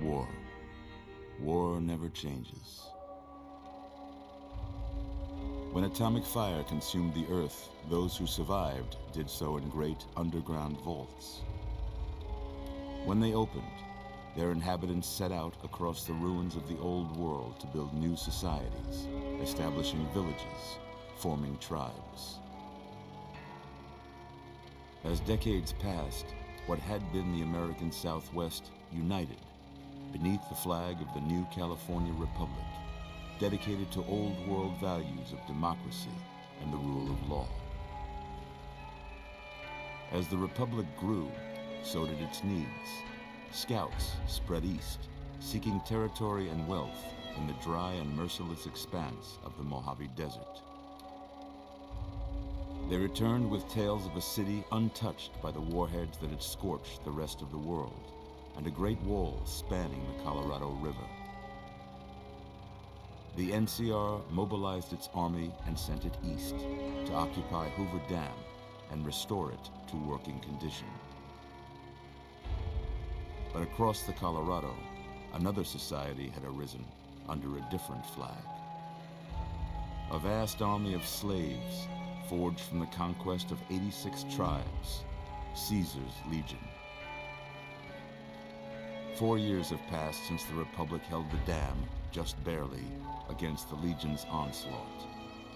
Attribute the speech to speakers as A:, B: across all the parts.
A: War. War never changes. When atomic fire consumed the earth, those who survived did so in great underground vaults. When they opened, their inhabitants set out across the ruins of the old world to build new societies, establishing villages, forming tribes. As decades passed, what had been the American Southwest united beneath the flag of the new California Republic, dedicated to old world values of democracy and the rule of law. As the Republic grew, so did its needs. Scouts spread east, seeking territory and wealth in the dry and merciless expanse of the Mojave Desert. They returned with tales of a city untouched by the warheads that had scorched the rest of the world, and a great wall spanning the Colorado River. The NCR mobilized its army and sent it east to occupy Hoover Dam and restore it to working condition. But across the Colorado, another society had arisen under a different flag. A vast army of slaves forged from the conquest of 86 tribes, Caesar's Legion. 4 years have passed since the Republic held the dam, just barely, against the Legion's onslaught.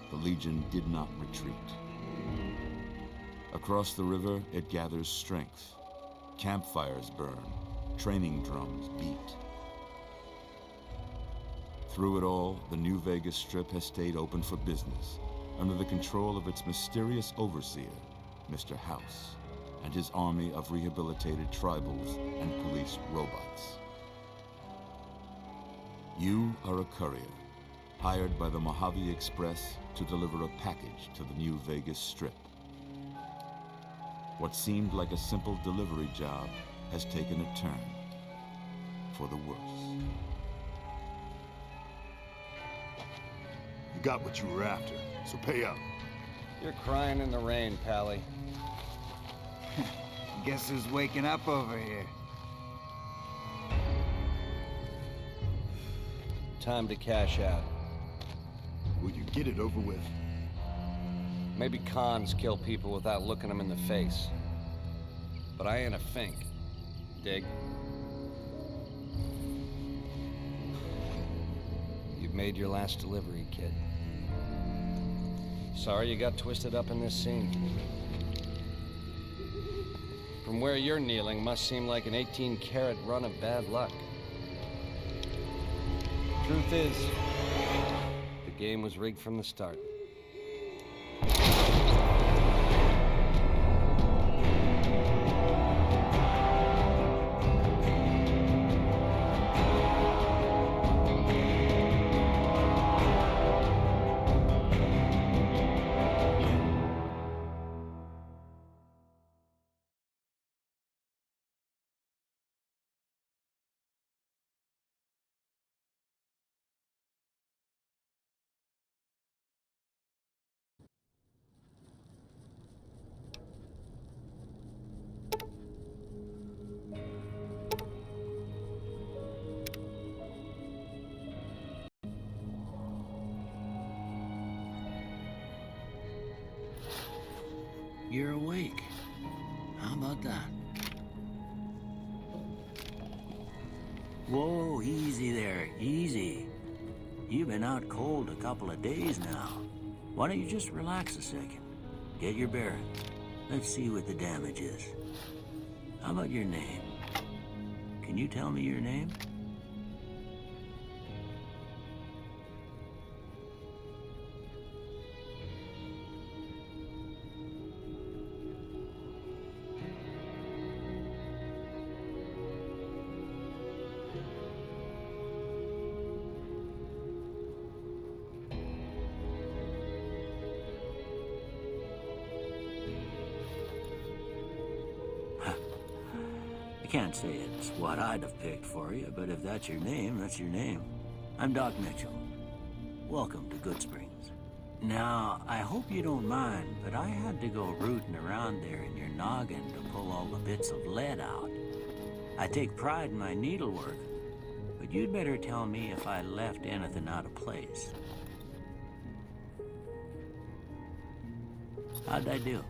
A: The Legion did not retreat. Across the river, it gathers strength. Campfires burn, training drums beat. Through it all, the New Vegas Strip has stayed open for business, under the control of its mysterious overseer, Mr. House, and his army of rehabilitated tribals and police robots. You are a courier, hired by the Mojave Express to deliver a package to the New Vegas Strip. What seemed like a simple delivery job has taken a turn for the worse.
B: You got what you were after, so pay up.
C: You're crying in the rain, Pally.
D: Guess who's waking up over here?
C: Time to cash out.
B: Will you get it over with?
C: Maybe cons kill people without looking them in the face. But I ain't a fink. Dig? You've made your last delivery, kid. Sorry you got twisted up in this scene. From where you're kneeling must seem like an 18-carat run of bad luck. Truth is, the game was rigged from the start.
E: You're awake. How about that? Whoa, easy there, easy. You've been out cold a couple of days now. Why don't you just relax a second? Get your bearings. Let's see what the damage is. How about your name? Can you tell me your name? I can't say it's what I'd have picked for you, but if that's your name, that's your name. I'm Doc Mitchell. Welcome to Good Springs. Now, I hope you don't mind, but I had to go rooting around there in your noggin to pull all the bits of lead out. I take pride in my needlework, But you'd better tell me if I left anything out of place. How'd I do?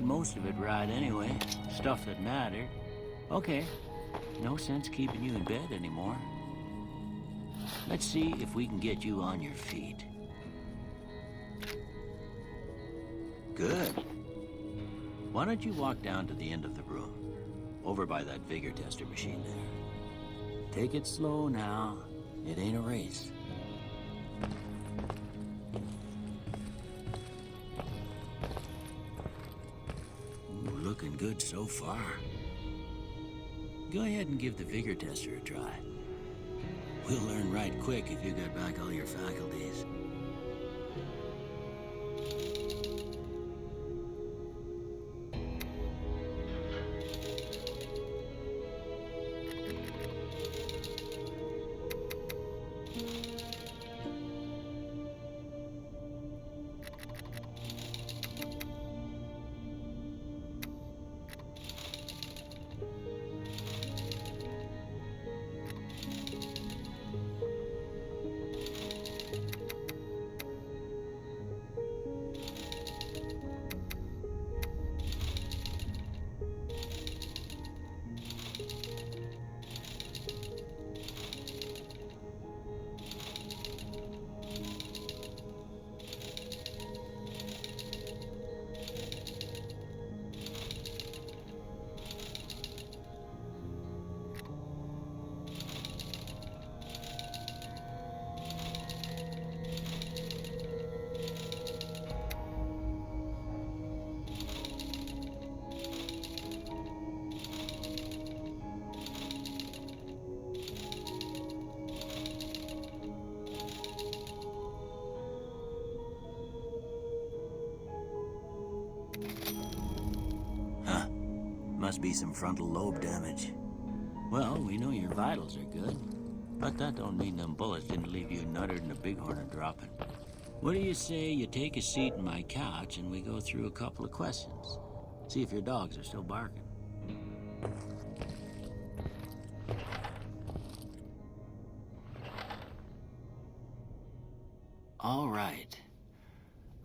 E: Most of it right anyway. Stuff that mattered. Okay. No sense keeping you in bed anymore. Let's see if we can get you on your feet. Good. Why don't you walk down to the end of the room? Over by that vigor tester machine there. Take it slow now. It ain't a race. Looking good so far. Go ahead and give the vigor tester a try. We'll learn right quick if you got back all your faculties. Must be some frontal lobe damage. Well, we know your vitals are good, but that don't mean them bullets didn't leave you nuttered and a bighorn dropping. What do you say you take a seat in my couch and we go through a couple of questions? See if your dogs are still barking. All right.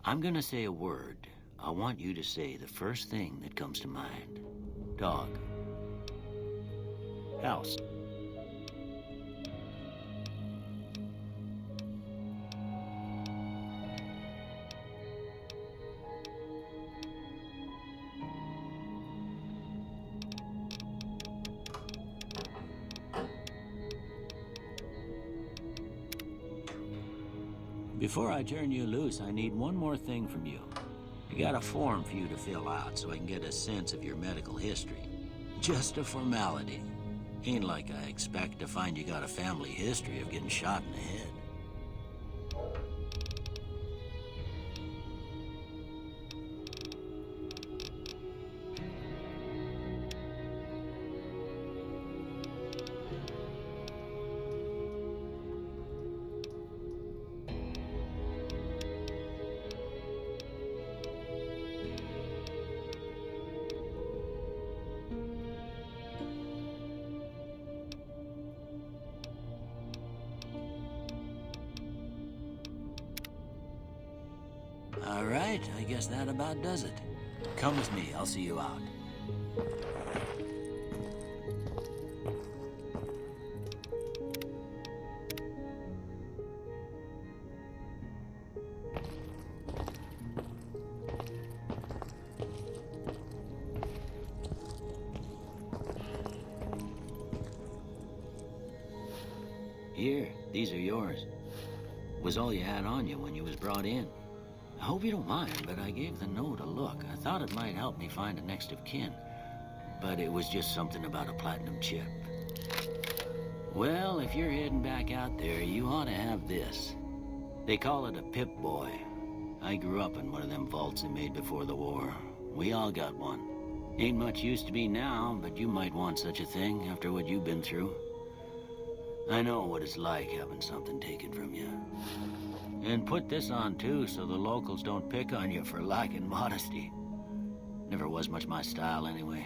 E: I'm gonna say a word. I want you to say the first thing that comes to mind. Dog. House. Before I turn you loose, I need one more thing from you. I got a form for you to fill out so I can get a sense of your medical history. Just a formality. Ain't like I expect to find you got a family history of getting shot in the head. All right, I guess that about does it. Come with me, I'll see you out. Here, these are yours. Was all you had on you when you was brought in. I hope you don't mind, but I gave the note a look. I thought it might help me find a next of kin. But it was just something about a platinum chip. Well, if you're heading back out there, you ought to have this. They call it a Pip-Boy. I grew up in one of them vaults they made before the war. We all got one. Ain't much use to me now, but you might want such a thing after what you've been through. I know what it's like having something taken from you. And put this on, too, so the locals don't pick on you for lacking modesty. Never was much my style, anyway.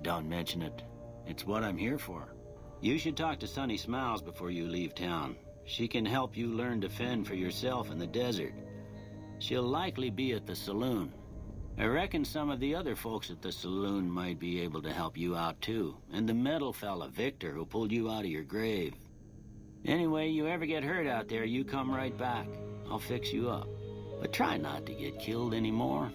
E: Don't mention it. It's what I'm here for. You should talk to Sunny Smiles before you leave town. She can help you learn to fend for yourself in the desert. She'll likely be at the saloon. I reckon some of the other folks at the saloon might be able to help you out, too. And the metal fella, Victor, who pulled you out of your grave. Anyway, you ever get hurt out there, you come right back. I'll fix you up. But try not to get killed anymore.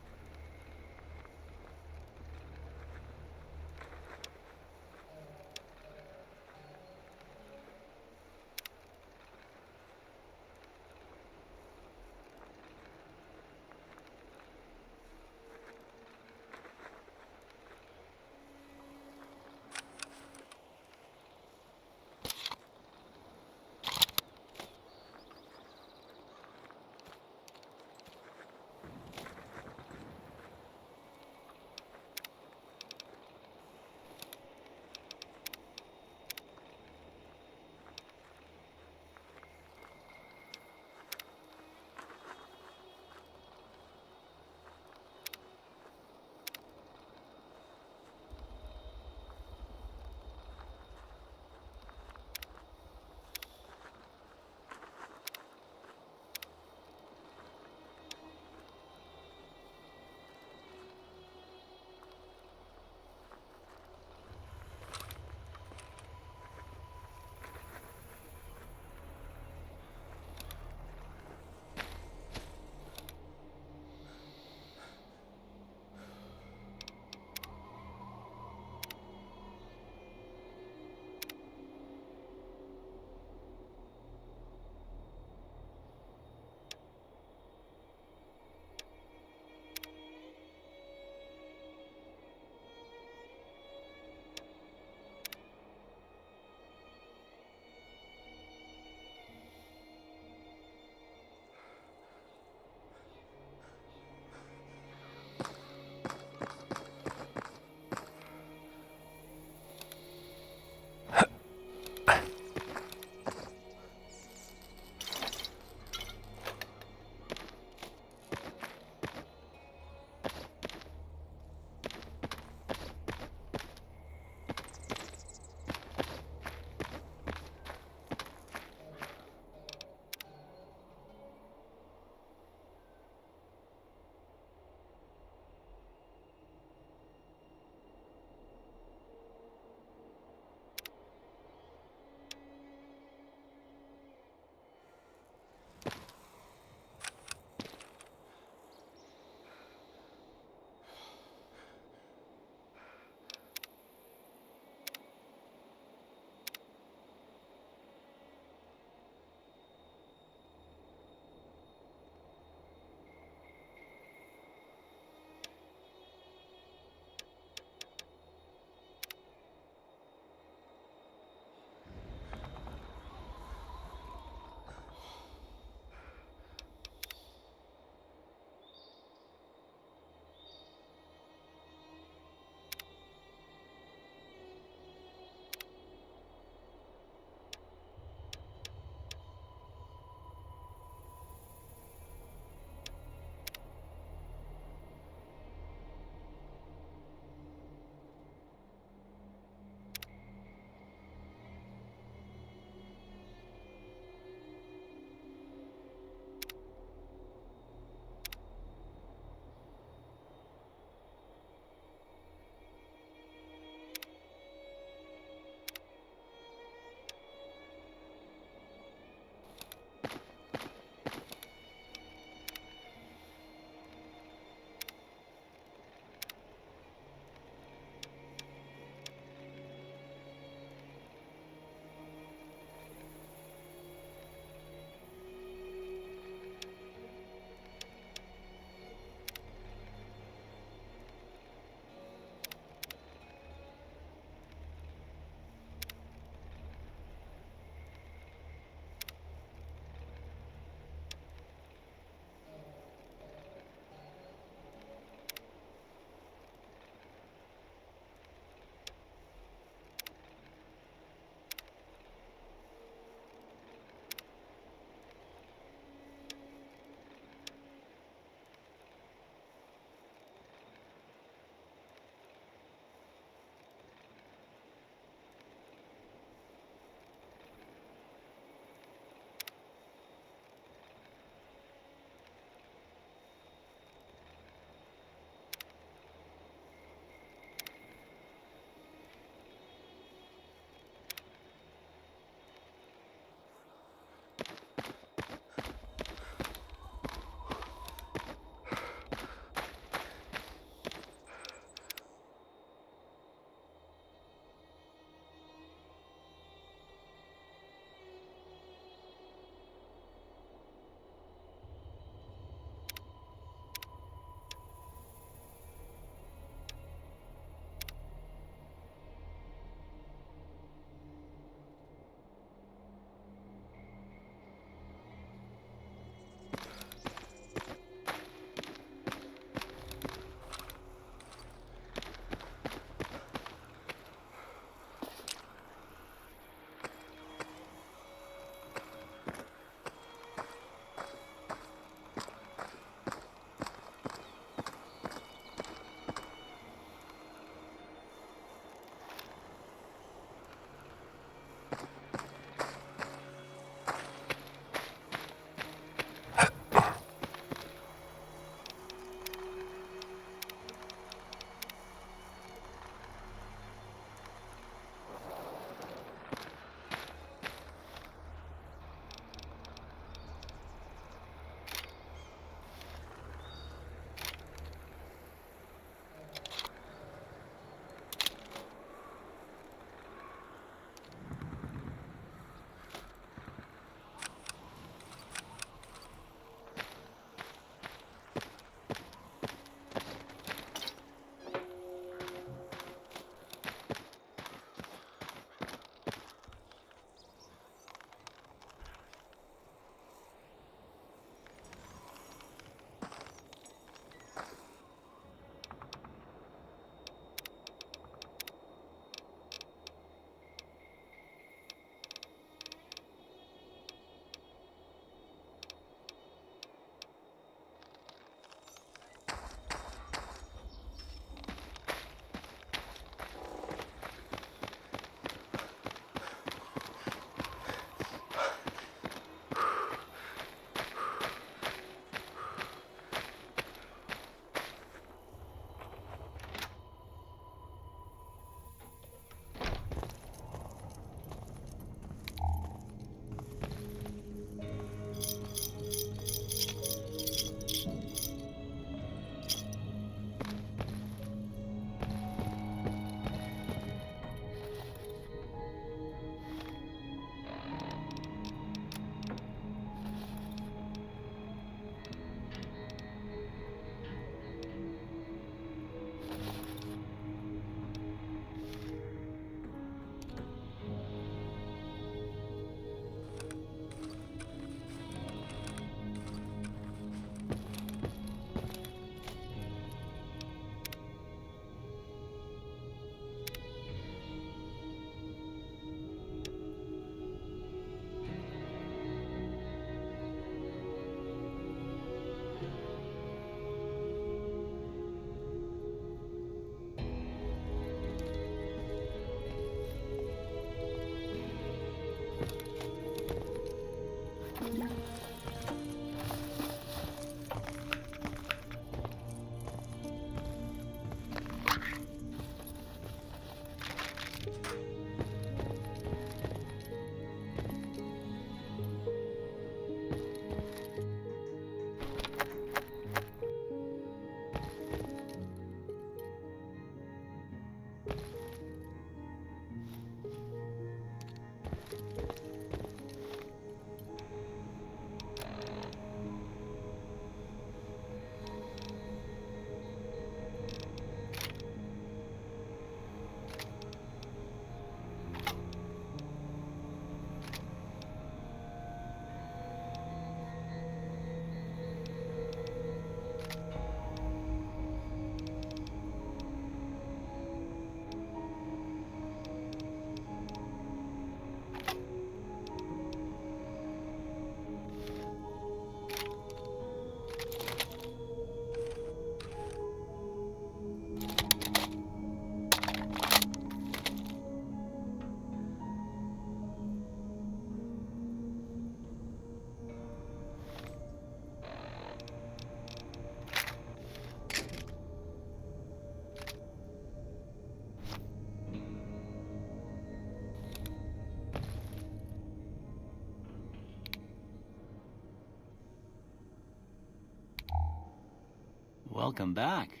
E: Welcome back.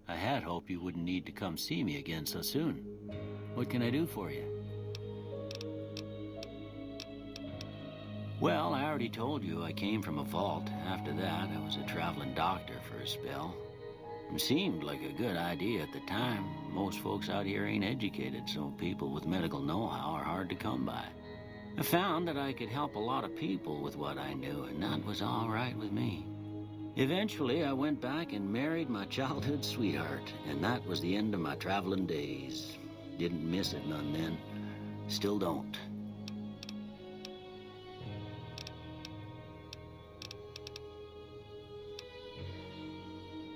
E: I had hoped you wouldn't need to come see me again so soon. What can I do for you? Well, I already told you I came from a vault. After that, I was a traveling doctor for a spell. It seemed like a good idea at the time. Most folks out here ain't educated, so people with medical know-how are hard to come by. I found that I could help a lot of people with what I knew, and that was all right with me. Eventually, I went back and married my childhood sweetheart, and that was the end of my traveling days. Didn't miss it none then. Still don't.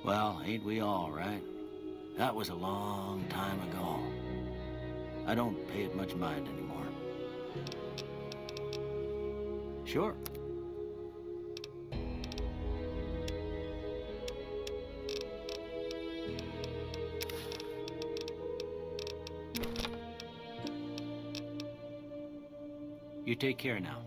E: Well, ain't we all, right? That was a long time ago. I don't pay it much mind anymore. Sure. You take care now.